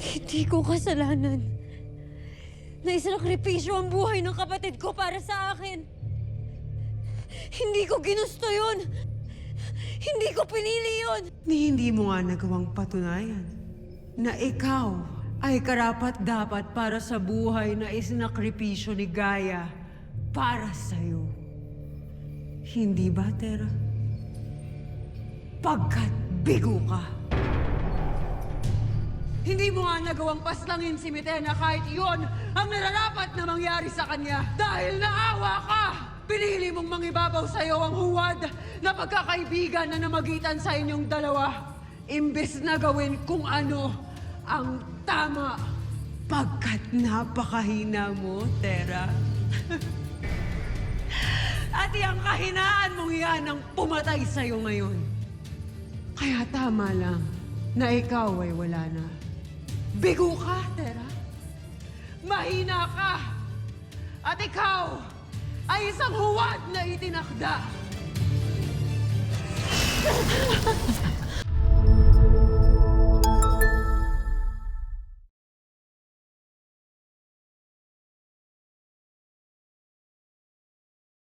Hindi ko kasalanan na isinakripisyo ang buhay ng kapatid ko para sa akin. Hindi ko ginusto yun. Hindi ko pinili yun. Hindi mo nga nagawang patunayan na ikaw ay karapat-dapat para sa buhay na isinakripisyo ni Gaia para sa'yo. Hindi ba, Tera? Pagkat bigo ka. Hindi mo nga nagawang paslangin si Mitena kahit iyon ang nararapat na mangyari sa kanya. Dahil naawa ka! Pinili mong mangibabaw sa'yo ang huwad na pagkakaibigan na namagitan sa inyong dalawa. Imbes na gawin kung ano ang tama. Pagkat napakahina mo, Tera. At iyang kahinaan mong iyan ang pumatay sa'yo ngayon. Kaya tama lang na ikaw ay wala na. Bigo ka, Tera. Mahina ka. At ikaw ay isang huwad na itinakda.